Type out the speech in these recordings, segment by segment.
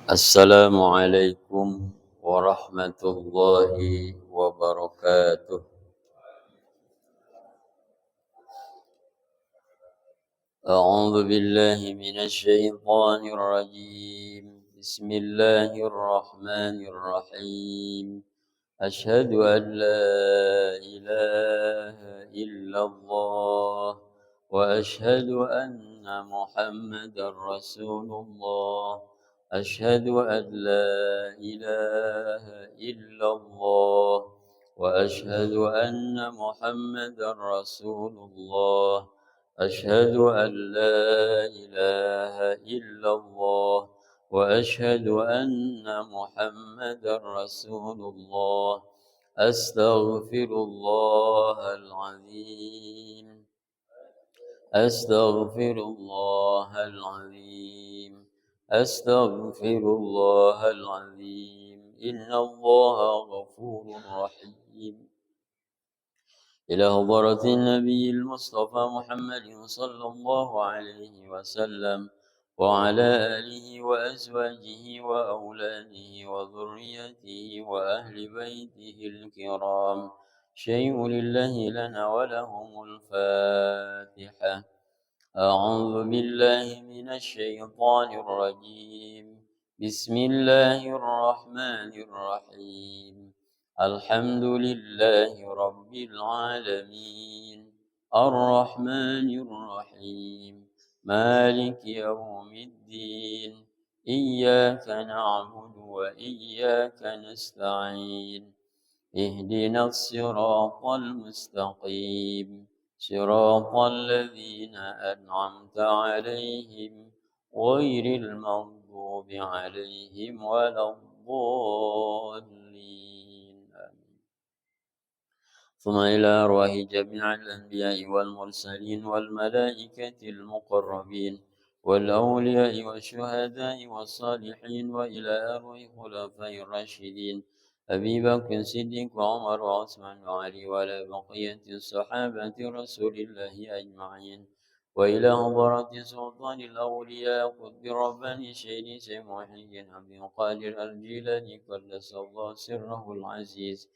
Assalamualaikum warahmatullahi wabarakatuh. أعوذ بالله من الشيطان الرجيم. بسم الله الرحمن الرحيم. أشهد أن لا إله إلا الله وأشهد أن محمدا رسول الله. أشهد أن لا إله إلا الله وأشهد أن محمدا رسول الله. أشهد أن لا إله إلا الله وأشهد أن محمدا رسول الله. أستغفر الله العظيم. أستغفر الله العظيم. أستغفر الله العظيم. إن الله غفور رحيم. إلى حضرة النبي المصطفى محمد صلى الله عليه وسلم وعلى آله وأزواجه وأولاده وذريته وأهل بيته الكرام. شيء لله لنا ولهم الفاتحة. أعوذ بالله من الشيطان الرجيم. بسم الله الرحمن الرحيم. الحمد لله رب العالمين. الرحمن الرحيم. مالك يوم الدين. إياك نعبد وإياك نستعين. اهدنا الصراط المستقيم. صراط الذين أنعمت عليهم غير المغضوب عليهم ولا الضالين. ثم إلى أرواح جميع الأنبياء والمرسلين والملائكة المقربين والأولياء والشهداء والصالحين وإلى أرواح خلفاء الراشدين أبي بكر الصديق وعمر وعثمان وعلي وعلى بقية الصحابة رسول الله أجمعين وإلى حضرة سلطان الأولياء قطب رباني شيخ محي عبد القادر الجيلاني قدس الله سره العزيز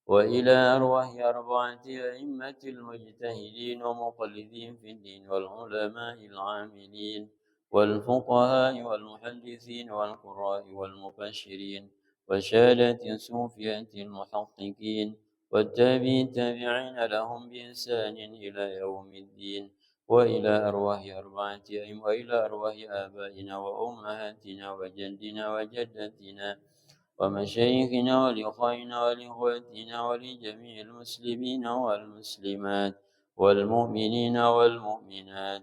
وإلى أرواح أربعة أئمة المجتهدين ومقلدين في الدين والعلماء العاملين والفقهاء والمحدثين والقراء والمبشرين وشهادة الصوفية المحققين والتابعين تابعين لهم بإحسان إلى يوم الدين وإلى أرواح أربعة أئمة وإلى أرواح آبائنا وأمهاتنا وجدنا وجدتنا ومشايخنا ولإخواننا ولإخواتنا ولجميع المسلمين والمسلمات والمؤمنين والمؤمنات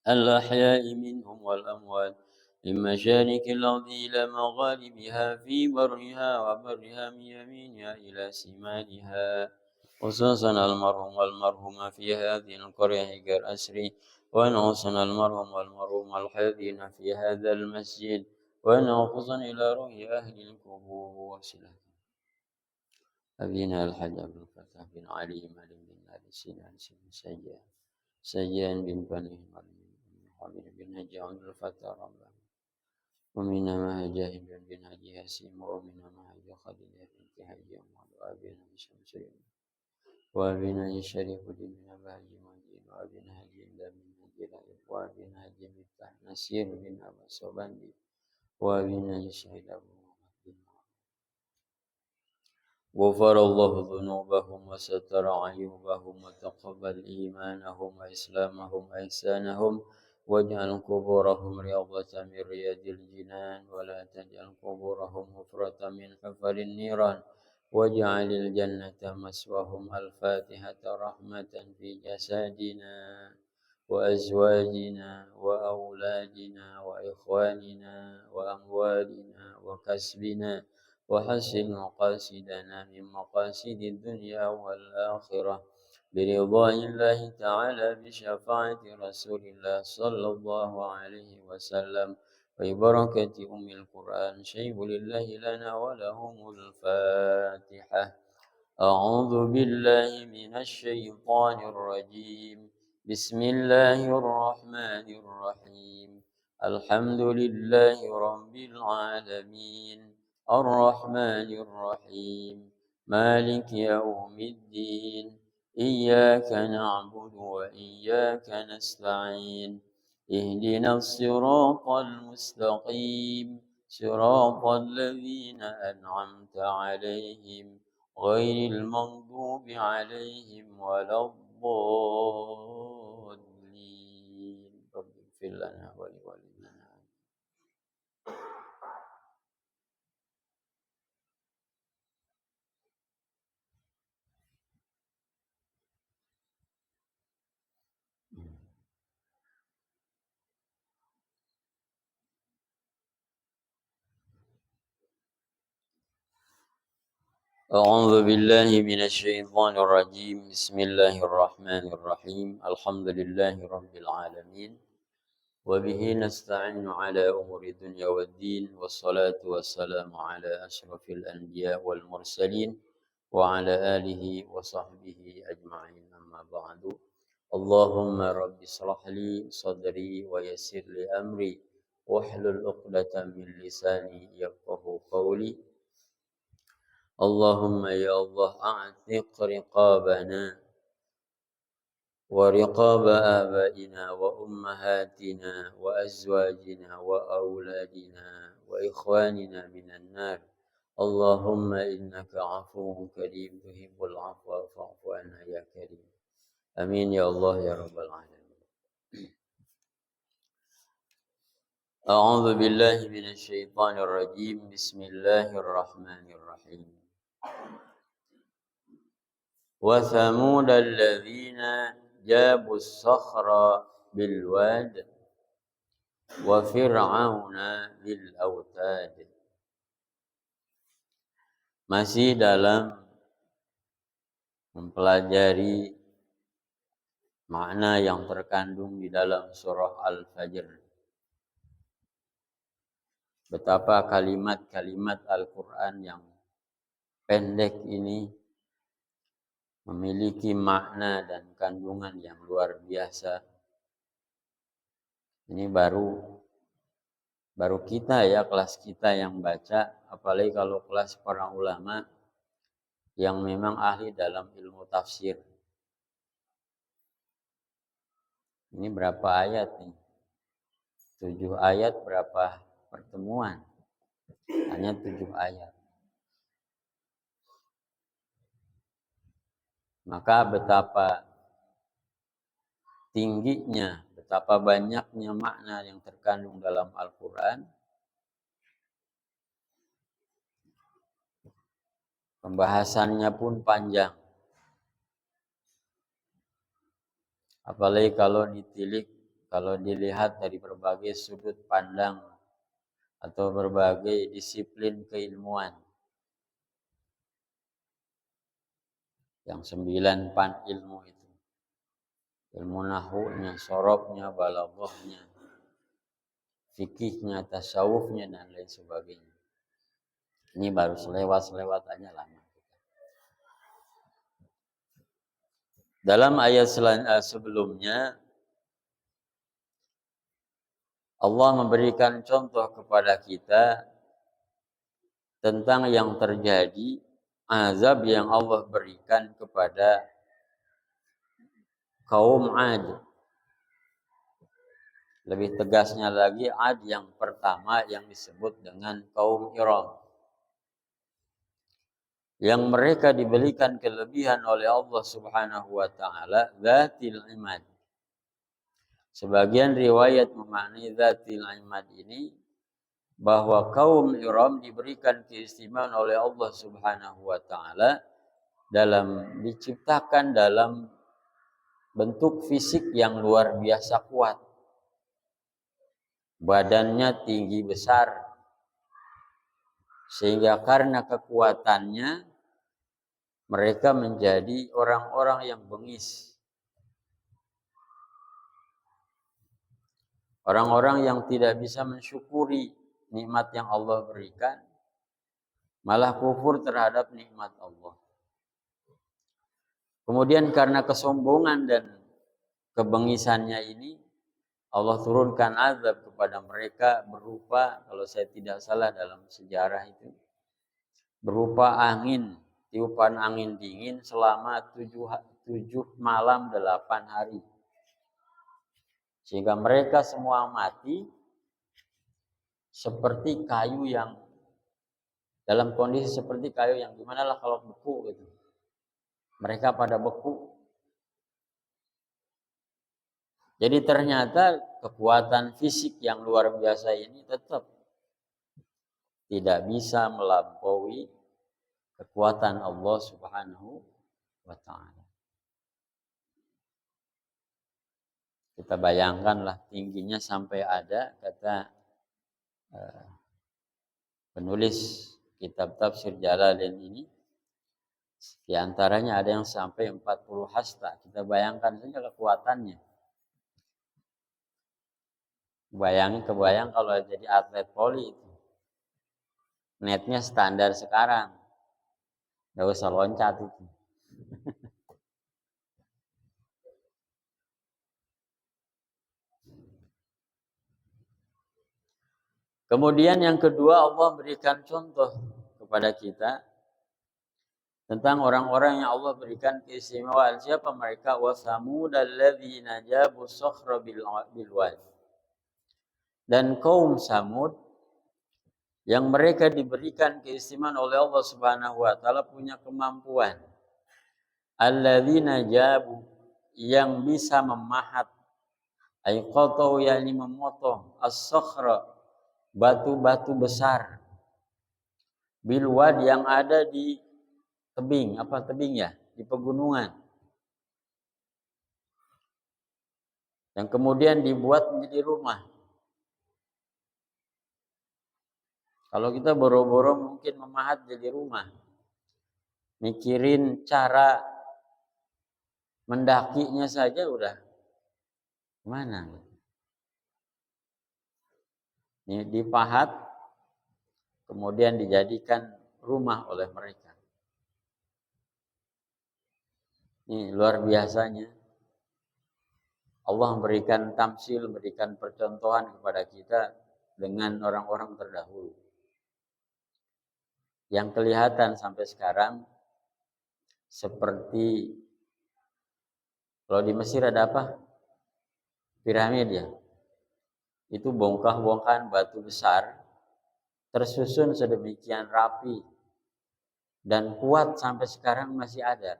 الأحياء منهم والأموات من مشارق الأرض إلى مغاربها في برها وبرها من يمينها إلى شمالها خصوصا المرحوم والمرحومة في هذه القرية غير أسري ونوصنا المرحوم والمرحوم الحاضرين في هذا المسجد ونوصلا إلى روح أهل القبور أبينا الحج بن الفتح بن علي مالك بن علي سنان سجان بن بني حميد بن هجي عبد الفتح رمضان ومن مهجاه بن هجي هسيم ومن مهجي خديجة بنت هجي وأبينا شمس وأبينا الشريف بن بهجي مجيد وأبينا هجي بن هجي وأبينا هجي مفتاح نسير بن أبا صبندي وأبينا الشهيد أبو غفر الله ذنوبهم وستر عيوبهم وتقبل إيمانهم وإسلامهم وإحسانهم واجعل قبورهم رياضة من رياض الجنان ولا تجعل قبورهم حفرة من حفر النيران واجعل الجنة مسواهم. الفاتحة رحمة في جسادنا وأزواجنا وأولادنا وإخواننا وأموالنا وكسبنا وحسن مقاصدنا من مقاصد الدنيا والآخرة برضاء الله تعالى بشفاعة رسول الله صلى الله عليه وسلم وبركة أم القرآن. شيء لله لنا ولهم الفاتحة. أعوذ بالله من الشيطان الرجيم. بسم الله الرحمن الرحيم. الحمد لله رب العالمين الرحمن الرحيم مالك يوم الدين إياك نعبد وإياك نستعين اهدنا الصراط المستقيم صراط الذين أنعمت عليهم غير المغضوب عليهم ولا الضالين رب اغفر لنا ولوالدينا. أعوذ بالله من الشيطان الرجيم بسم الله الرحمن الرحيم الحمد لله رب العالمين وبه نستعين على أمور الدنيا والدين والصلاة والسلام على أشرف الأنبياء والمرسلين وعلى آله وصحبه أجمعين أما بعد اللهم رب اشرح لي صدري ويسر لي أمري واحلل عقدة من لساني يفقه قولي اللهم يا الله أعتق رقابنا ورقاب آبائنا وأمهاتنا وأزواجنا وأولادنا وإخواننا من النار اللهم إنك عفو كريم تحب العفو فاعف عنا يا كريم آمين يا الله يا رب العالمين. أعوذ بالله من الشيطان الرجيم بسم الله الرحمن الرحيم وثمود الذين جابوا الصخر بالواد وفرعون بالأوتاد. Masih dalam mempelajari makna yang terkandung di dalam surah Al-Fajr. Betapa kalimat-kalimat Al-Quran yang pendek ini memiliki makna dan kandungan yang luar biasa. Ini baru kita ya, kelas kita yang baca, apalagi kalau kelas para ulama yang memang ahli dalam ilmu tafsir. Ini berapa ayat nih? 7 ayat berapa pertemuan? Hanya 7 ayat. Maka betapa tingginya, betapa banyaknya makna yang terkandung dalam Al-Quran. Pembahasannya pun panjang. Apalagi kalau dilihat dari berbagai sudut pandang atau berbagai disiplin keilmuan. Yang 9 pan ilmu itu. Ilmu nahwunya, sorobnya, balaghahnya, fikihnya, tasawufnya, dan lain sebagainya. Ini baru selewat aja lama. Dalam ayat sebelumnya, Allah memberikan contoh kepada kita tentang yang terjadi, azab yang Allah berikan kepada kaum Ad. Lebih tegasnya lagi, Ad yang pertama yang disebut dengan kaum Iram. Yang mereka diberikan kelebihan oleh Allah Subhanahu wa taala, Dzatil Imad. Sebagian riwayat memaknai Dzatil Imad ini bahwa kaum Iram diberikan keistimewaan oleh Allah Subhanahu wa taala dalam diciptakan dalam bentuk fisik yang luar biasa kuat. Badannya tinggi besar, sehingga karena kekuatannya mereka menjadi orang-orang yang bengis. Orang-orang yang tidak bisa mensyukuri nikmat yang Allah berikan, malah kufur terhadap nikmat Allah. Kemudian karena kesombongan dan kebengisannya ini, Allah turunkan azab kepada mereka berupa, kalau saya tidak salah dalam sejarah itu, berupa angin, tiupan angin dingin selama 7 malam 8 hari. Sehingga mereka semua mati seperti kayu yang, dalam kondisi seperti kayu yang gimana lah kalau beku gitu. Mereka pada beku. Jadi ternyata kekuatan fisik yang luar biasa ini tetap tidak bisa melampaui kekuatan Allah Subhanahu wa ta'ala. Kita bayangkanlah tingginya sampai ada kata penulis kitab tafsir Jalalain ini, di antaranya ada yang sampai 40 hasta. Kita bayangkan saja kekuatannya. Kebayang kalau jadi atlet voli itu. Netnya standar sekarang. Nggak usah loncat itu. Kemudian yang kedua, Allah berikan contoh kepada kita tentang orang-orang yang Allah berikan keistimewaan. Siapa mereka? Wa samud alladzina jabu sakhra bil wad. Dan kaum Samud yang mereka diberikan keistimewaan oleh Allah Subhanahu wa taala, punya kemampuan. Alladzina jabu, yang bisa memahat, ay qatau, yakni memotong, as-sakhra, batu-batu besar, bil wad, yang ada di tebing, di pegunungan, yang kemudian dibuat menjadi rumah. Kalau kita boro-boro mungkin memahat jadi rumah, mikirin cara mendakinya saja udah gimana? Ini dipahat, kemudian dijadikan rumah oleh mereka. Ini luar biasanya. Allah memberikan tamsil, memberikan percontohan kepada kita dengan orang-orang terdahulu. Yang kelihatan sampai sekarang seperti, kalau di Mesir ada apa? Piramid ya. Itu bongkah-bongkahan batu besar tersusun sedemikian rapi dan kuat sampai sekarang masih ada.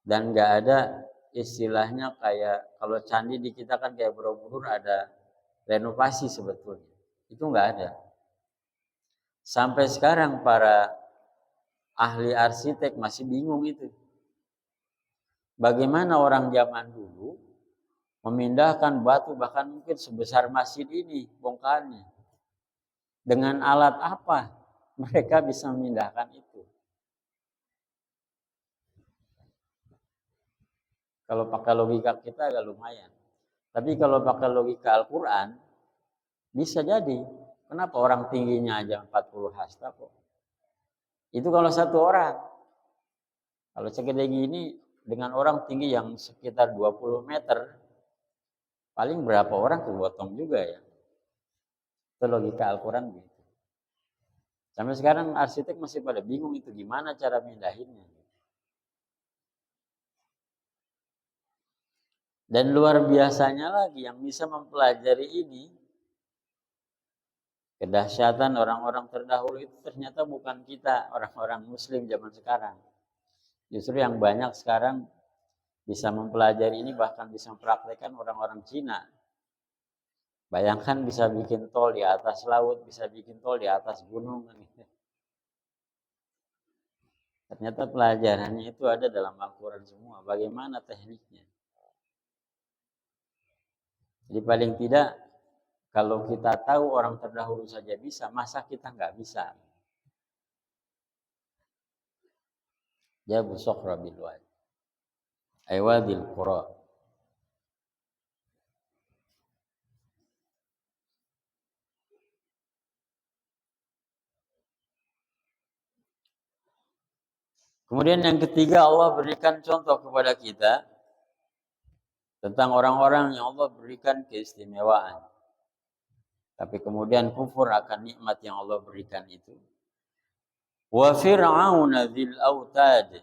Dan nggak ada istilahnya kayak kalau candi di kita kan kayak Borobudur ada renovasi sebetulnya. Itu nggak ada. Sampai sekarang para ahli arsitek masih bingung itu. Bagaimana orang zaman dulu memindahkan batu bahkan mungkin sebesar masjid ini bongkahannya. Dengan alat apa mereka bisa memindahkan itu? Kalau pakai logika kita agak lumayan. Tapi kalau pakai logika Al-Quran, bisa jadi. Kenapa orang tingginya aja 40 hasta kok? Itu kalau satu orang. Kalau segede gini, dengan orang tinggi yang sekitar 20 meter, paling berapa orang kegotong juga ya. Itu logika Al-Quran begitu. Sampai sekarang arsitek masih pada bingung itu gimana cara mindahinnya. Dan luar biasanya lagi yang bisa mempelajari ini, kedahsyatan orang-orang terdahulu itu ternyata bukan kita, orang-orang muslim zaman sekarang. Justru yang banyak sekarang bisa mempelajari ini, bahkan bisa mempraktekkan orang-orang Cina. Bayangkan bisa bikin tol di atas laut, bisa bikin tol di atas gunung. Ternyata pelajarannya itu ada dalam Al-Quran semua. Bagaimana tekniknya. Jadi paling tidak, kalau kita tahu orang terdahulu saja bisa, masa kita nggak bisa? Jabu sokhra bil wad, aywadil qura. Kemudian yang ketiga, Allah berikan contoh kepada kita tentang orang-orang yang Allah berikan keistimewaan, tapi kemudian kufur akan nikmat yang Allah berikan itu. Wa fir'aun dzil autad,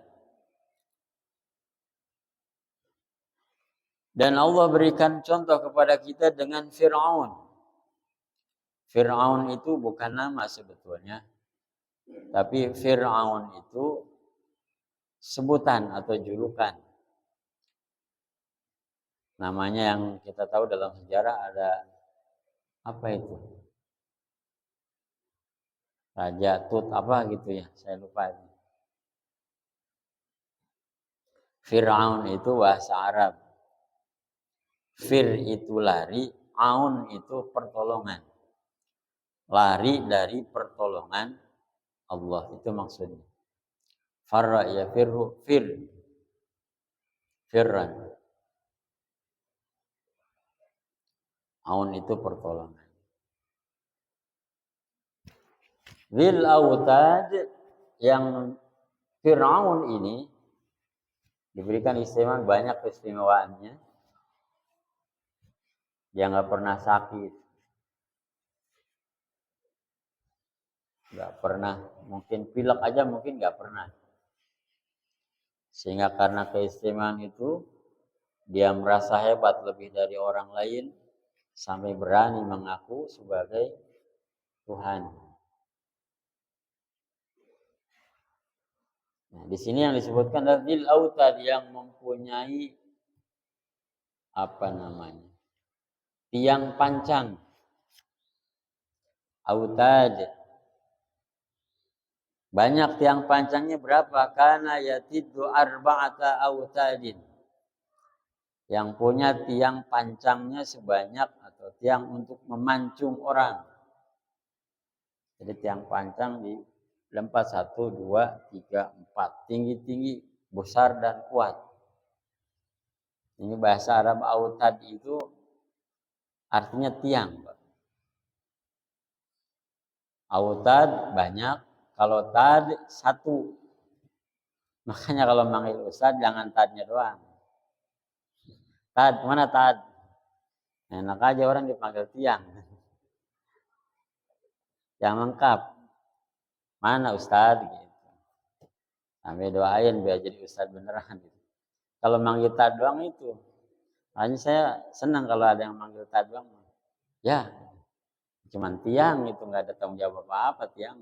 dan Allah berikan contoh kepada kita dengan Fir'aun. Fir'aun itu bukan nama sebetulnya, tapi Fir'aun itu sebutan atau julukan. Namanya yang kita tahu dalam sejarah ada apa itu? Raja Tut apa gitu ya, saya lupa. Fir'aun itu bahasa Arab. Fir itu lari, aun itu pertolongan. Lari dari pertolongan Allah, itu maksudnya. Farra ya firru, firran. Aun itu pertolongan. Dzil autad, yang Fir'aun ini diberikan istimewa, banyak keistimewaannya. Dia nggak pernah sakit, nggak pernah, mungkin pilek aja mungkin nggak pernah. Sehingga karena keistimewaan itu, dia merasa hebat lebih dari orang lain, sampai berani mengaku sebagai Tuhan. Nah, di sini yang disebutkan adalah dzil autad, yang mempunyai apa namanya? Tiang pancang. Autad. Banyak tiang pancangnya berapa? Kana yatiddu arba'ata autadin. Yang punya tiang pancangnya sebanyak, atau tiang untuk memancung orang. Jadi tiang pancang dilempar 1, 2, 3, 4. Tinggi-tinggi, besar dan kuat. Ini bahasa Arab autad itu artinya tiang. Autad banyak, kalau tad 1. Makanya kalau manggil ustad jangan tadnya doang. Tad, mana tad? Enak aja orang dipanggil tiang. Yang lengkap. Mana ustad? Gitu. Sampai doain biar jadi ustad beneran. Gitu. Kalau manggil tad doang itu. Hanya saya senang kalau ada yang manggil tad doang. Ya, cuman tiang itu, nggak ada tanggung jawab apa-apa tiang.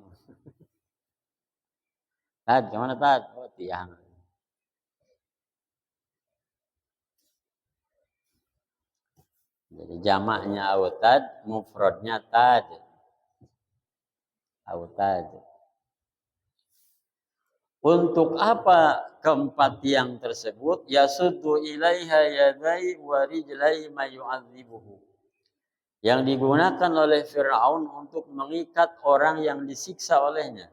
Tad, gimana tad? Oh, tiang. Jadi jamaknya autad, mufradnya tad. Autad. Untuk apa keempat tiang tersebut? Yasuddu ilaiha yadai wa rijlai ma yu'adzibuhu. Yang digunakan oleh Fir'aun untuk mengikat orang yang disiksa olehnya.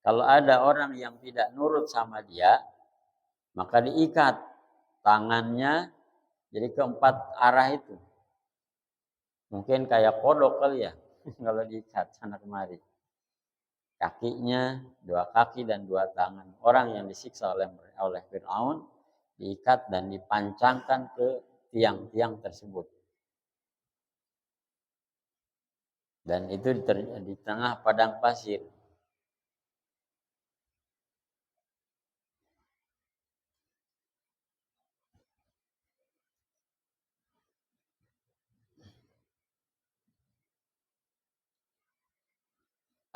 Kalau ada orang yang tidak nurut sama dia, maka diikat tangannya, jadi keempat arah itu. Mungkin kayak kodok kali ya, kalau diikat sana kemari. Kakinya, 2 kaki dan 2 tangan. Orang yang disiksa oleh Fir'aun diikat dan dipancangkan ke tiang-tiang tersebut. Dan itu di tengah padang pasir.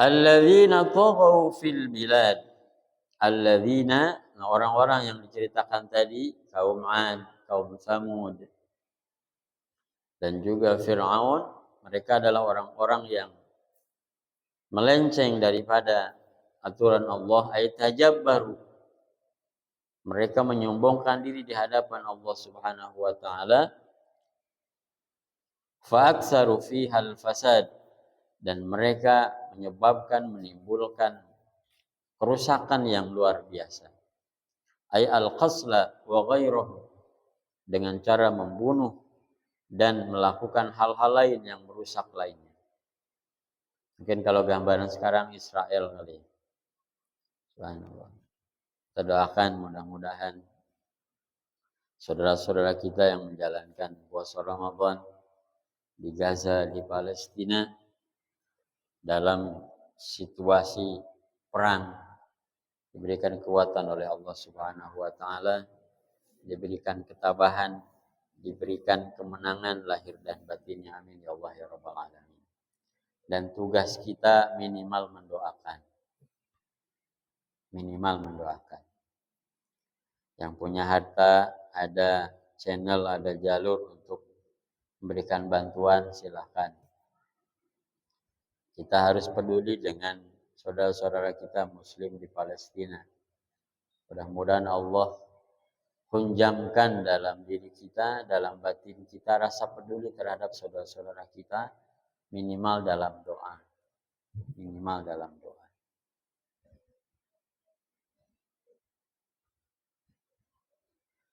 Alladzina taghaw fil bilad. Alladzina, orang-orang yang diceritakan tadi, kaum 'Ad, kaum Tsamud, dan juga Fir'aun, mereka adalah orang-orang yang melenceng daripada aturan Allah, ay tajabbaru. Mereka menyombongkan diri di hadapan Allah Subhanahu wa taala. Fa aktsaru fihal fasad, dan mereka menimbulkan kerusakan yang luar biasa. Ay al-qasla wa ghairuhu, dengan cara membunuh dan melakukan hal-hal lain yang merusak lainnya. Mungkin kalau gambaran sekarang Israel kali. Subhanallah. Kita doakan mudah-mudahan saudara-saudara kita yang menjalankan puasa Ramadan di Gaza, di Palestina, dalam situasi perang, diberikan kekuatan oleh Allah Subhanahu wa taala, diberikan ketabahan, diberikan kemenangan lahir dan batinnya. Amin ya Allah ya rabbal alamin. Dan tugas kita minimal mendoakan. Yang punya harta, ada channel, ada jalur untuk memberikan bantuan, silakan. Kita harus peduli dengan saudara-saudara kita Muslim di Palestina. Mudah-mudahan Allah hunjamkan dalam diri kita, dalam batin kita rasa peduli terhadap saudara-saudara kita, minimal dalam doa.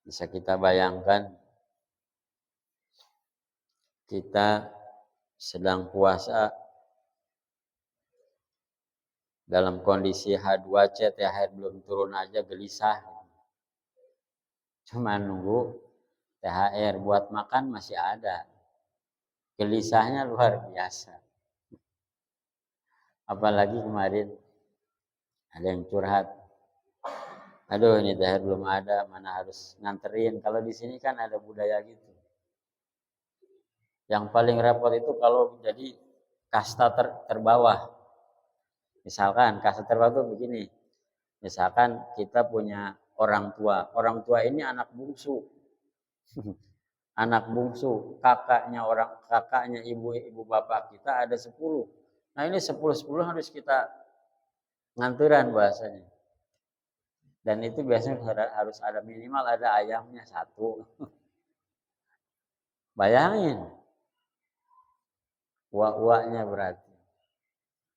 Bisa kita bayangkan, kita sedang puasa dalam kondisi H2C, THR belum turun aja gelisah. Cuma nunggu THR, buat makan masih ada. Gelisahnya luar biasa. Apalagi kemarin ada yang curhat, aduh ini THR belum ada, mana harus nganterin. Kalau di sini kan ada budaya gitu. Yang paling repot itu kalau jadi kasta terbawah. Misalkan kasta terbawah itu begini. Misalkan kita punya orang tua. Orang tua ini anak bungsu. Anak bungsu, kakaknya ibu bapak kita ada 10. Nah ini 10 harus kita nganteran bahasanya. Dan itu biasanya harus ada minimal ada ayamnya 1. Bayangin. Uak-uaknya berarti.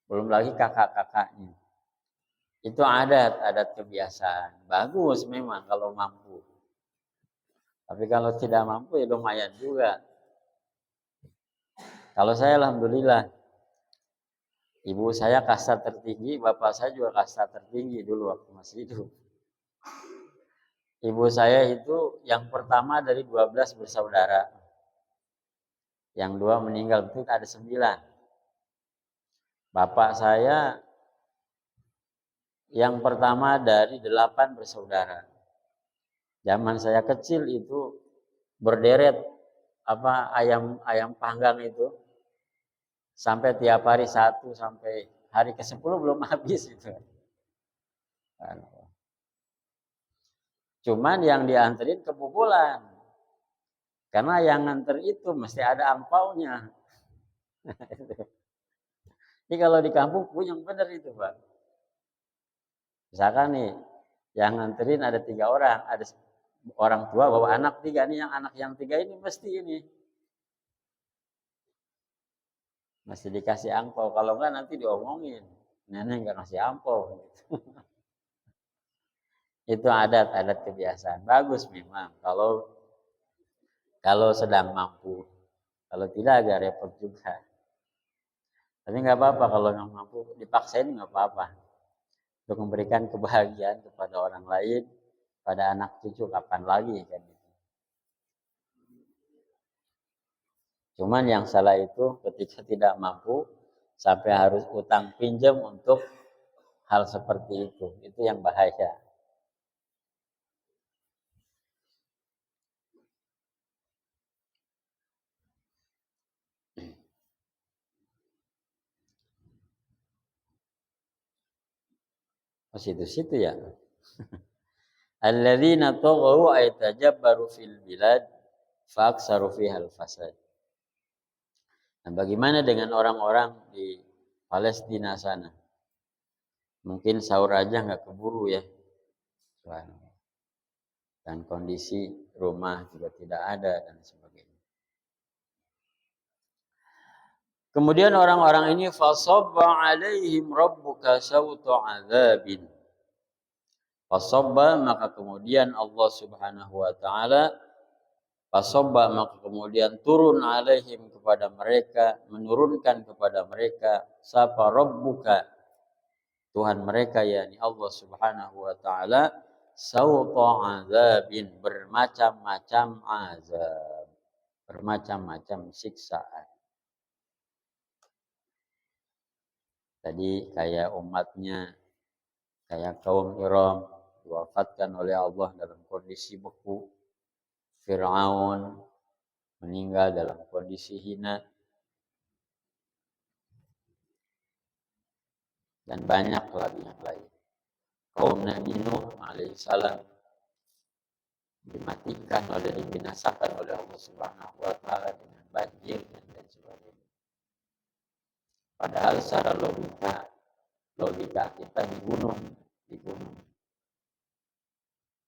Belum lagi kakak-kakaknya. Itu adat kebiasaan. Bagus memang kalau mampu. Tapi kalau tidak mampu ya lumayan juga. Kalau saya alhamdulillah, ibu saya kasta tertinggi, bapak saya juga kasta tertinggi dulu waktu masih hidup. Ibu saya itu yang pertama dari 12 bersaudara. Yang 2 meninggal, itu ada 9. Bapak saya yang pertama dari 8 bersaudara. Zaman saya kecil itu berderet ayam panggang itu sampai tiap hari 1 sampai hari ke-10 belum habis itu. Cuman yang dianterin kebobolan. Karena yang nganter itu mesti ada angpaunya. Ini kalau di kampung puyeng bener itu, Pak. Misalkan nih, yang nganterin ada 3 orang, ada orang tua bawa anak 3 nih, yang anak yang 3 ini mesti dikasih angpau. Kalau enggak nanti diomongin, nenek enggak ngasih angpau. Itu adat kebiasaan. Bagus memang kalau sedang mampu. Kalau tidak agak repot juga. Tapi enggak apa-apa kalau nggak mampu, dipaksain enggak apa-apa. Untuk memberikan kebahagiaan kepada orang lain, pada anak cucu kapan lagi kan gitu. Cuman yang salah itu ketika tidak mampu sampai harus utang pinjam untuk hal seperti itu. Itu yang bahaya. Oh, situ-situ ya. Alladzina taghaw ay tajabbaru fil bilad fa aktsaru fiha al-fasad. Nah, bagaimana dengan orang-orang di Palestina sana? Mungkin sahur aja nggak keburu ya. Dan kondisi rumah juga tidak ada dan sebagainya. Kemudian orang-orang ini fasabba alaihim rabbuka sawta adzabin. Fasabba, maka kemudian Allah Subhanahu wa taala fasabba, maka kemudian turun alaihim kepada mereka, menurunkan kepada mereka sapa rabbuka, Tuhan mereka yakni Allah Subhanahu wa taala, sauta azabin, bermacam-macam azab, bermacam-macam siksaan. Tadi kayak umatnya, kayak kaum Iram diwafatkan oleh Allah dalam kondisi beku. Fir'aun meninggal dalam kondisi hina. Dan banyak lagi yang lain. Kaum Nabi Nuh alaihissalam dimatikan dibinasakan oleh Allah Subhanahu wa taala dengan banjir dan lain sebagainya. Padahal secara logika kita di gunung.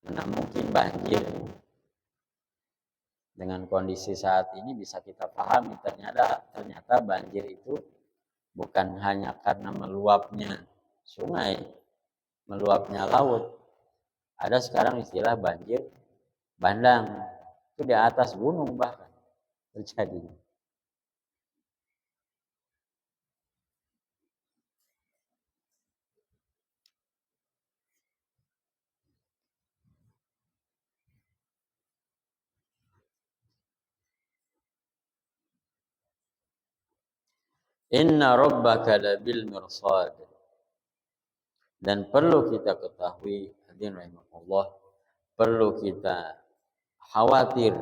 Mana mungkin banjir? Dengan kondisi saat ini bisa kita pahami ternyata banjir itu bukan hanya karena meluapnya sungai, meluapnya laut. Ada sekarang istilah banjir bandang. Itu di atas gunung bahkan terjadi. Inna rabbaka labil mirsad. Dan perlu kita ketahui, hadirin rahimakumullah, perlu kita khawatir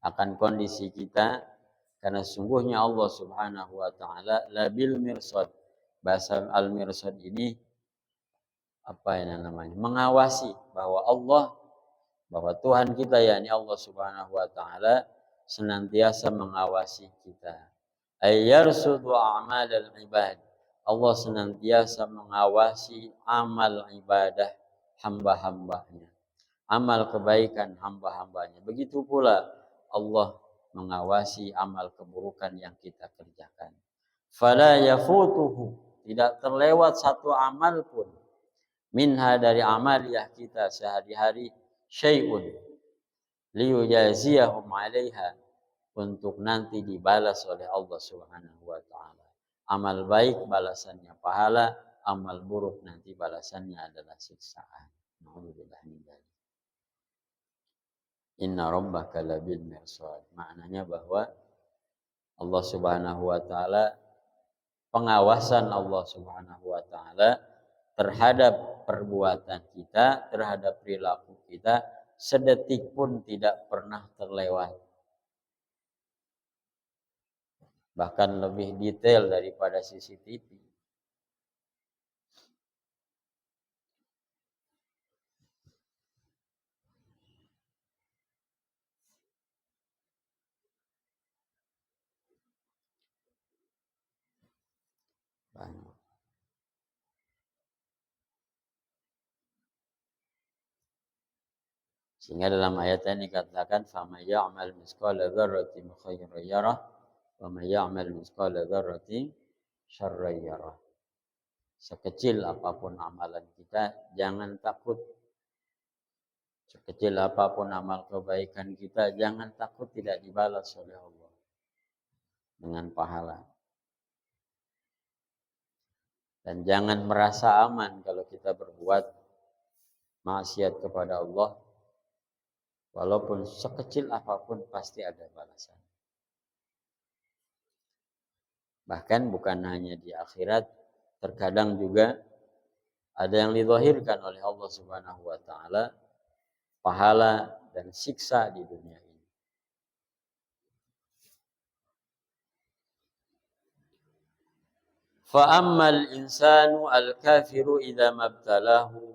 akan kondisi kita karena sungguhnya Allah Subhanahu wa taala labil mirsad. Bahasa al-mirsad ini apa yang namanya? Mengawasi bahwa Tuhan kita yakni Allah Subhanahu wa taala senantiasa mengawasi kita. Ayyarsudu a'malal ibad. Allah senantiasa mengawasi amal ibadah hamba-hambanya. Amal kebaikan hamba-hambanya. Begitu pula Allah mengawasi amal keburukan yang kita kerjakan. Fala yafutuhu. Tidak terlewat satu amal pun. Minha dari amaliyah kita sehari-hari. Syai'un. Liyujaziyahum alaiha. Untuk nanti dibalas oleh Allah Subhanahu wa taala. Amal baik balasannya pahala, amal buruk nanti balasannya adalah siksaan. Alhamdulillah. Inna rabbaka labil mirsad. Maknanya bahwa Allah Subhanahu wa taala, pengawasan Allah Subhanahu wa taala terhadap perbuatan kita, terhadap perilaku kita sedetik pun tidak pernah terlewat. Bahkan lebih detail daripada CCTV. Sehingga dalam ayat ini dikatakan فَمَنْ يَعْمَلْ مِثْقَالَ ذَرَّةٍ خَيْرًا يَرَهُ وَمَنْ يَعْمَلْ مِثْقَالَ ذَرَّةٍ شَرًّا يَرَهُ. Sekecil apapun amalan kita, jangan takut. Sekecil apapun amal kebaikan kita, jangan takut tidak dibalas oleh Allah dengan pahala. Dan jangan merasa aman kalau kita berbuat maksiat kepada Allah. Walaupun sekecil apapun pasti ada balasan. Bahkan bukan hanya di akhirat, terkadang juga ada yang dizahirkan oleh Allah Subhanahu wa taala pahala dan siksa di dunia ini. Fa ammal insanu al-kafiru idza mabtalahu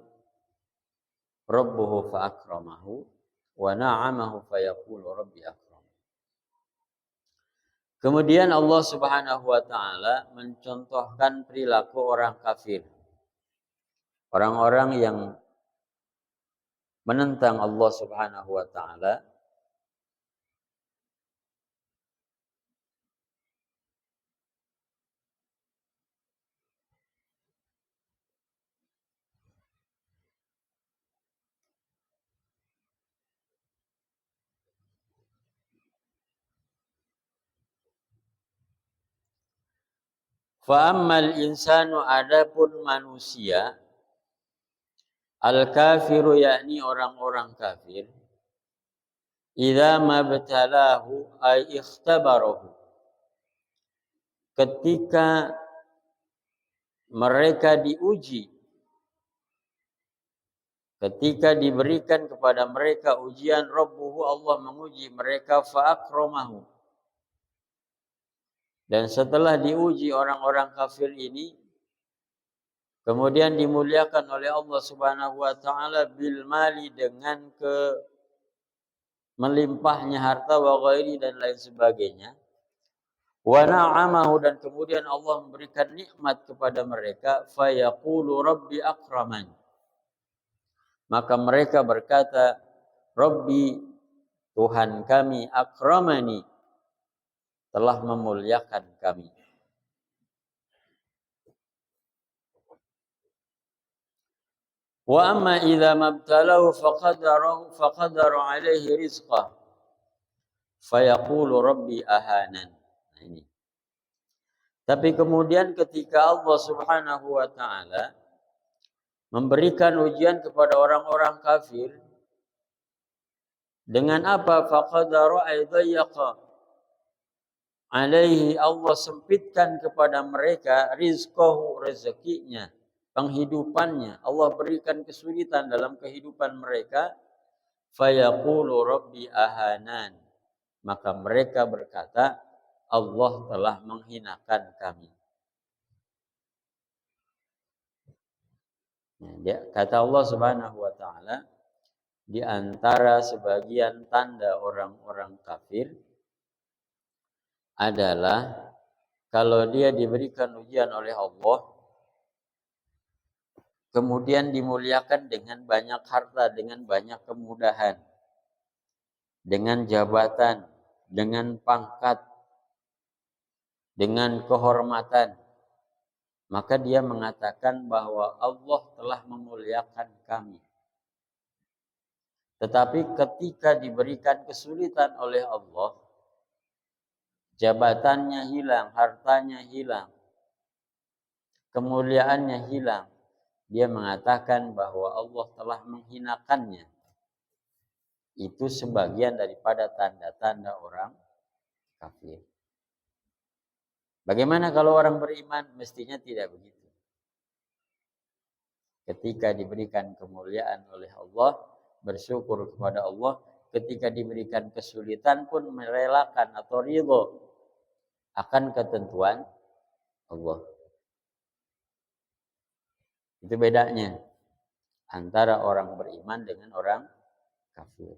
rabbuhu fa akramahu wa na'amahu fa yaqulu rabbi akram. Kemudian Allah Subhanahu wa taala mencontohkan perilaku orang kafir. Orang-orang yang menentang Allah Subhanahu wa taala. Fa ammal insanu, adapun manusia, Al-kafiru yakni orang-orang kafir. Idza mabtalahu ay ikhtabarahu. Ketika mereka diuji, ketika diberikan kepada mereka ujian, Rabbuhu, Allah menguji mereka, fa'akramahu. Dan setelah diuji orang-orang kafir ini, kemudian dimuliakan oleh Allah Subhanahu wa taala bil mali, dengan melimpahnya harta, wa ghairi, dan lain sebagainya. Wa na'amahu, dan kemudian Allah memberikan nikmat kepada mereka, fayaqulu rabbi akraman. Maka mereka berkata, Rabbi, Tuhan kami, akramani, telah memuliakan kami. Wa amma idza mabtalahu faqadara alaihi rizqah fayaqulu rabbi ahanan. Nah, ini. Tapi kemudian ketika Allah Subhanahu wa taala memberikan ujian kepada orang-orang kafir, dengan apa? Faqadara aydayaqa alaihi, Allah sempitkan kepada mereka rizqahu, rezekinya, penghidupannya. Allah berikan kesulitan dalam kehidupan mereka. Fayaqulu rabbi ahanan. Maka mereka berkata, Allah telah menghinakan kami. Kata Allah Subhanahu wa taala, di antara sebagian tanda orang-orang kafir adalah kalau dia diberikan ujian oleh Allah, kemudian dimuliakan dengan banyak harta, dengan banyak kemudahan, dengan jabatan, dengan pangkat, dengan kehormatan, maka dia mengatakan bahwa Allah telah memuliakan kami. Tetapi ketika diberikan kesulitan oleh Allah, jabatannya hilang, hartanya hilang, kemuliaannya hilang, dia mengatakan bahwa Allah telah menghinakannya. Itu sebagian daripada tanda-tanda orang kafir. Bagaimana kalau orang beriman? Mestinya tidak begitu. Ketika diberikan kemuliaan oleh Allah, bersyukur kepada Allah. Ketika diberikan kesulitan pun merelakan atau ridho akan ketentuan Allah. Itu bedanya antara orang beriman dengan orang kafir.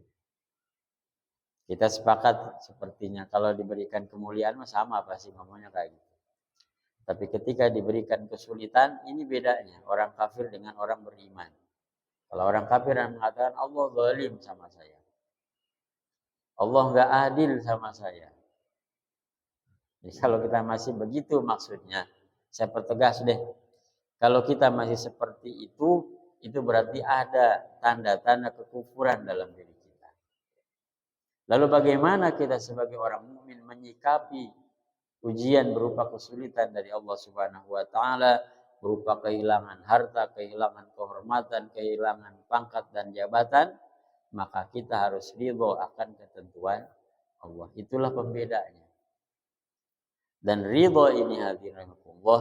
Kita sepakat sepertinya kalau diberikan kemuliaan sama pasti ngomongnya kayak gitu. Tapi ketika diberikan kesulitan, ini bedanya orang kafir dengan orang beriman. Kalau orang kafir yang mengatakan Allah zalim sama saya, Allah nggak adil sama saya. Jadi kalau kita masih begitu maksudnya, saya pertegas deh. Kalau kita masih seperti itu berarti ada tanda-tanda kekufuran dalam diri kita. Lalu bagaimana kita sebagai orang mukmin menyikapi ujian berupa kesulitan dari Allah Subhanahu wa taala, berupa kehilangan harta, kehilangan kehormatan, kehilangan pangkat dan jabatan? Maka kita harus ridho akan ketentuan Allah. Itulah pembedanya. Dan ridho ini hadirin Allah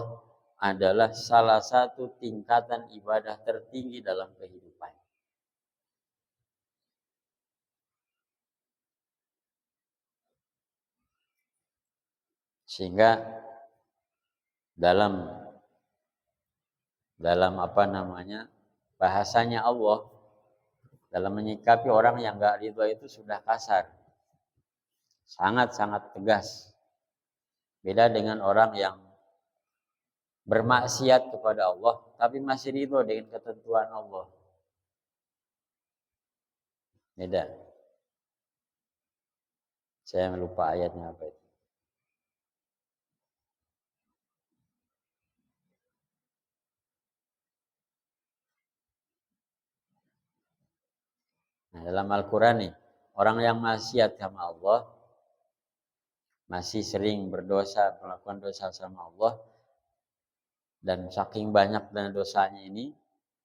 adalah salah satu tingkatan ibadah tertinggi dalam kehidupan. Sehingga dalam bahasanya Allah, dalam menyikapi orang yang enggak ridho itu sudah kasar. Sangat-sangat tegas. Beda dengan orang yang bermaksiat kepada Allah tapi masih ridho dengan ketentuan Allah. Beda. Saya lupa ayatnya apa itu. Nah, dalam Al-Quran nih, orang yang maksiat sama Allah, masih sering berdosa, melakukan dosa sama Allah, dan saking banyak dan dosanya ini,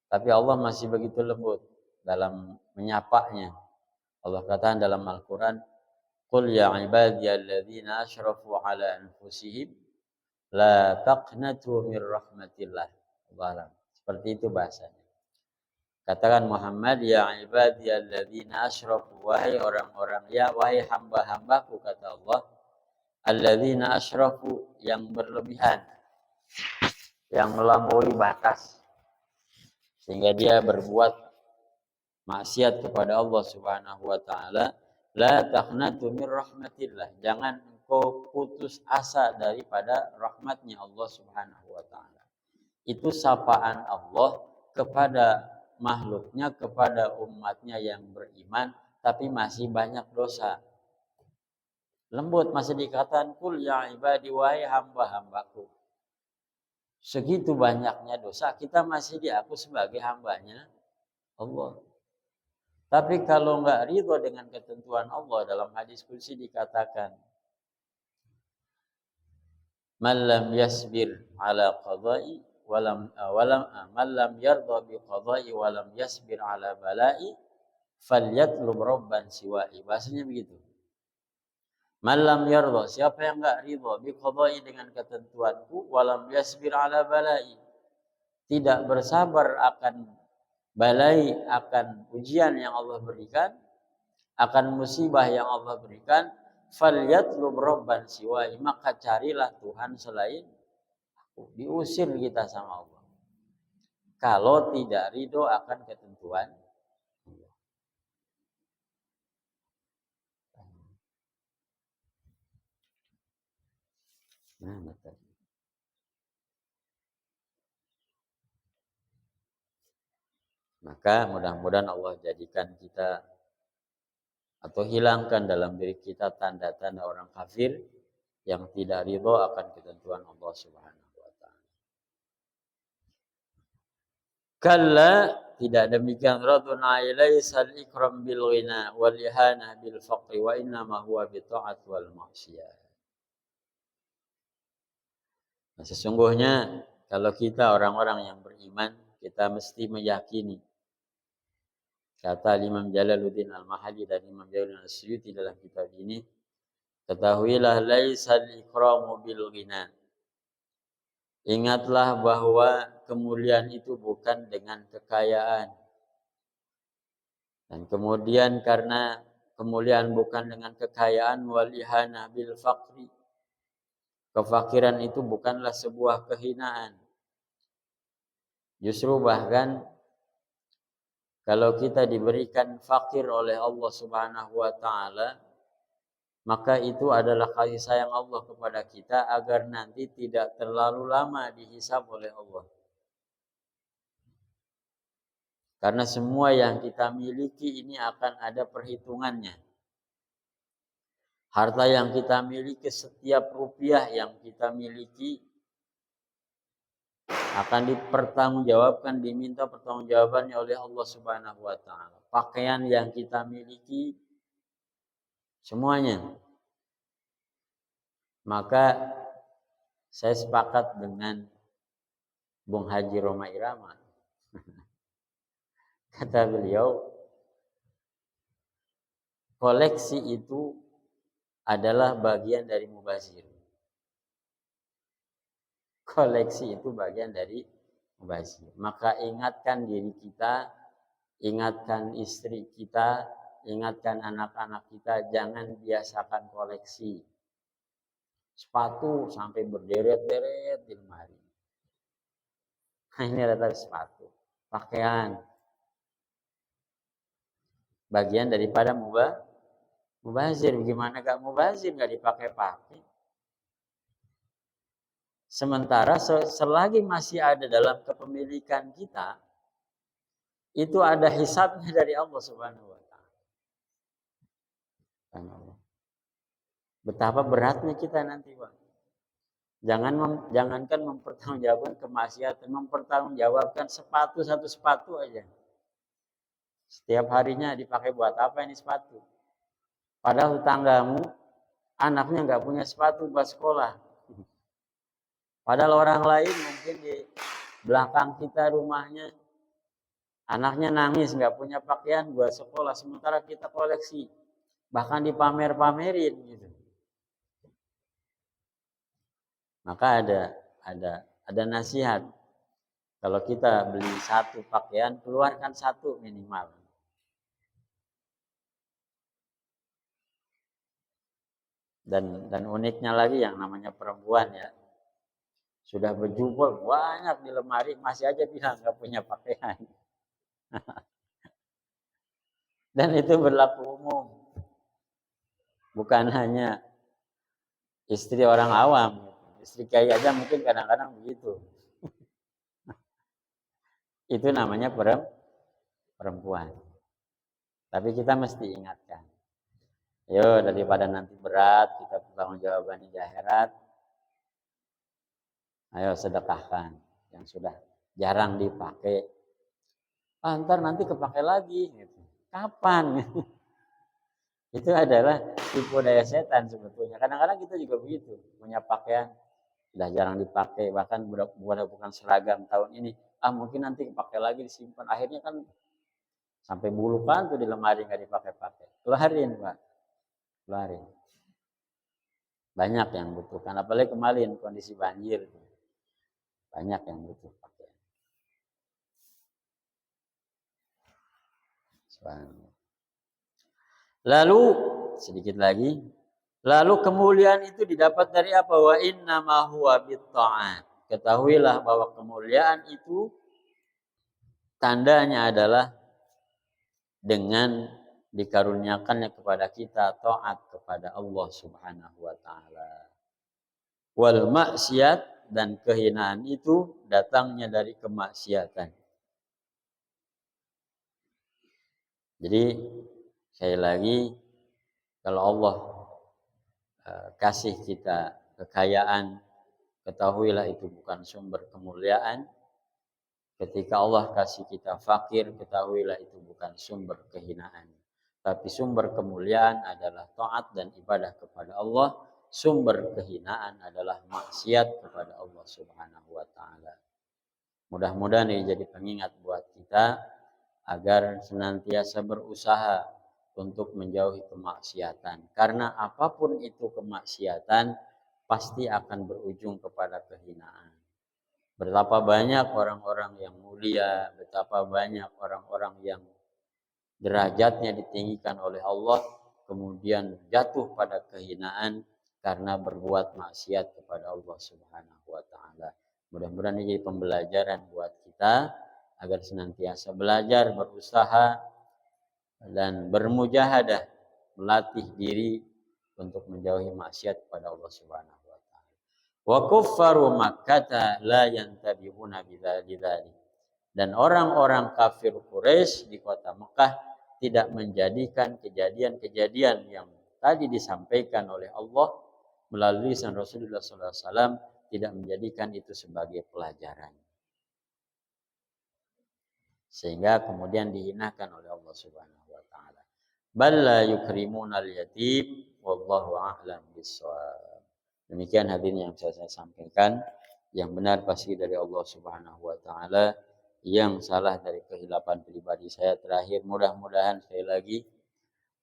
Tapi Allah masih begitu lembut dalam menyapanya. Allah katakan dalam Al-Quran, Qul ya ibadiyalladzina asyrafu ala anfusihim la taqnatu min rahmatillah. Allah. Seperti itu bahasanya. Katakan Muhammad, ya ibadiyalladzina asyrafu, wahai orang-orang, ya wahai hamba-hambaku, kata Allah, alladzina asyrafu, yang berlebihan, yang melampaui batas, sehingga dia berbuat maksiat kepada Allah Subhanahu wa taala. La taqnatu min rahmatillah, jangan engkau putus asa daripada rahmatnya Allah Subhanahu wa taala. Itu sapaan Allah kepada makhluknya, kepada umatnya yang beriman tapi masih banyak dosa. Lembut, masih dikatakan kul ya ibadi, wahai hamba-hambaku. Segitu banyaknya dosa, kita masih diaku sebagai hambanya Allah. Tapi kalau enggak ridho dengan ketentuan Allah, dalam hadis qudsi dikatakan, man lam yasbir ala qada'i walam man lam yardha bi qada'i walam yasbir ala bala'i falyatlub rabban siwa'i. Bahasanya begitu. Man lam yardha, siapa yang enggak ridha bi qada'i, dengan ketentuanku, walam yasbir ala bala'i, tidak bersabar akan balai, akan ujian yang Allah berikan, akan musibah yang Allah berikan, falyatlub rabban siwa'i, maka carilah Tuhan selain aku. Diusir kita sama Allah kalau tidak ridho akan ketentuan Allah. Nah, betul. Maka mudah-mudahan Allah jadikan kita atau hilangkan dalam diri kita tanda-tanda orang kafir yang tidak ridho akan ketentuan Allah Subhanahu wa taala. Kalla, tidak demikian, raduna ilaisal ikram bil ghina wal ihana bil faqri wa inna ma huwa bi ta'at wal ma'siyah. Nah, sesungguhnya kalau kita orang-orang yang beriman, kita mesti meyakini, kata Imam Jalaluddin Al-Mahalli dan Imam Jalaluddin Al-Suyuti dalam kitab ini, ketahuilah laisal ikramu bil ghina. Ingatlah bahwa kemuliaan itu bukan dengan kekayaan. Dan kemudian karena kemuliaan bukan dengan kekayaan, wal ihana bil faqri, kefakiran itu bukanlah sebuah kehinaan. Justru bahkan kalau kita diberikan fakir oleh Allah Subhanahu wa taala, maka itu adalah kasih sayang Allah kepada kita agar nanti tidak terlalu lama dihisab oleh Allah. Karena semua yang kita miliki ini akan ada perhitungannya. Harta yang kita miliki, setiap rupiah yang kita miliki akan dipertanggungjawabkan, diminta pertanggungjawabannya oleh Allah Subhanahu wa taala. Pakaian yang kita miliki, semuanya. Maka saya sepakat dengan Bung Haji Roma Irama. Kata beliau, koleksi itu adalah bagian dari mubazir. Koleksi itu bagian dari mubazir. Maka ingatkan diri kita, ingatkan istri kita, ingatkan anak-anak kita, jangan biasakan koleksi. Sepatu sampai berderet-deret di lemari. Nah, ini adalah sepatu. Pakaian. Bagian daripada mubazir. Gimana gak mubazir, gak dipakai-pakai. Sementara selagi masih ada dalam kepemilikan kita, itu ada hisabnya dari Allah Subhanahu wa taala. Betapa beratnya kita nanti, Pak. Jangankan mempertanggungjawabkan kemaksiatan, mempertanggungjawabkan sepatu, satu sepatu aja. Setiap harinya dipakai buat apa ini sepatu? Padahal tetanggamu anaknya nggak punya sepatu buat sekolah. Padahal orang lain mungkin di belakang kita rumahnya Anaknya nangis nggak punya pakaian buat sekolah, sementara kita koleksi, bahkan dipamer-pamerin gitu. Maka ada nasihat. Kalau kita beli satu pakaian, keluarkan satu minimal. Dan uniknya lagi yang namanya perempuan ya, sudah berjubel banyak di lemari, masih aja bilang nggak punya pakaian. Dan itu berlaku umum. Bukan hanya istri orang awam. Istri kiai aja mungkin kadang-kadang begitu. Itu namanya perempuan. Tapi kita mesti ingatkan. Yo, daripada nanti berat, kita bertanggung jawaban di akhirat. Ayo sedekahkan yang sudah jarang dipakai. Ntar nanti kepakai lagi. Gitu. Kapan? Itu adalah tipu daya setan sebetulnya. Kadang-kadang kita juga begitu. Punya pakaian, sudah jarang dipakai. Bahkan bukan seragam tahun ini. Mungkin nanti kepakai lagi, disimpan. Akhirnya kan sampai bulu kan tuh di lemari nggak dipakai-pakai. Keluarin Pak. Keluarin. Banyak yang butuhkan. Apalagi kemarin kondisi banjir. Banyak yang butuh pakaian. Lalu sedikit lagi. Lalu kemuliaan itu didapat dari apa? Wa innama huwa bitta'at. Ketahuilah bahwa kemuliaan itu tandanya adalah dengan dikaruniakannya kepada kita taat kepada Allah Subhanahu wa taala. Wal maksiat, dan kehinaan itu datangnya dari kemaksiatan. Jadi sekali lagi, kalau Allah kasih kita kekayaan, ketahuilah itu bukan sumber kemuliaan. Ketika Allah kasih kita fakir, ketahuilah itu bukan sumber kehinaan. Tapi sumber kemuliaan adalah taat dan ibadah kepada Allah. Sumber kehinaan adalah maksiat kepada Allah Subhanahu wa taala. Mudah-mudahan ini jadi pengingat buat kita agar senantiasa berusaha untuk menjauhi kemaksiatan. Karena apapun itu kemaksiatan pasti akan berujung kepada kehinaan. Betapa banyak orang-orang yang mulia, betapa banyak orang-orang yang derajatnya ditinggikan oleh Allah, kemudian jatuh pada kehinaan karena berbuat maksiat kepada Allah Subhanahu wa taala. Mudah-mudahan ini jadi pembelajaran buat kita agar senantiasa belajar, berusaha dan bermujahadah, melatih diri untuk menjauhi maksiat kepada Allah Subhanahu wa taala. Wa kuffaru Makkah la yantabihuna bidzalik. Dan orang-orang kafir Quraisy di kota Mekah tidak menjadikan kejadian-kejadian yang tadi disampaikan oleh Allah melalui lisan Rasulullah SAW, tidak menjadikan itu sebagai pelajaran. Sehingga kemudian dihinakan oleh Allah Subhanahu wa taala. Bal la yukrimunal yatim wallahu a'lam bissawab. Demikian hadirin yang saya sampaikan, yang benar pasti dari Allah Subhanahu wa taala, yang salah dari kehilapan pribadi saya. Terakhir, mudah-mudahan sekali lagi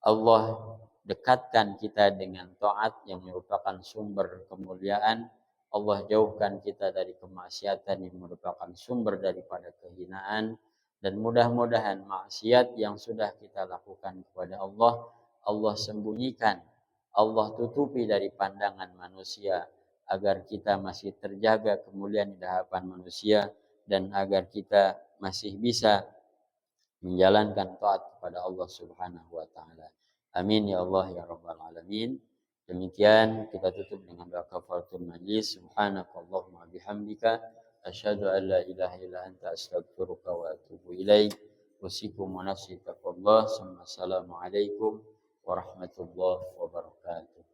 Allah dekatkan kita dengan taat yang merupakan sumber kemuliaan. Allah jauhkan kita dari kemaksiatan yang merupakan sumber daripada kehinaan. Dan mudah-mudahan maksiat yang sudah kita lakukan kepada Allah, Allah sembunyikan, Allah tutupi dari pandangan manusia, agar kita masih terjaga kemuliaan di hadapan manusia, dan agar kita masih bisa menjalankan taat kepada Allah Subhanahu wa taala. Amin ya Allah ya rabbal alamin. Demikian kita tutup dengan doa kafaratul majlis. Subhanakallahumma bihamdika asyhadu an la ilaha illa anta astaghfiruka wa atubu ilaik. Wasikum wa nafsi taqwallah. Assalamualaikum warahmatullahi wabarakatuh.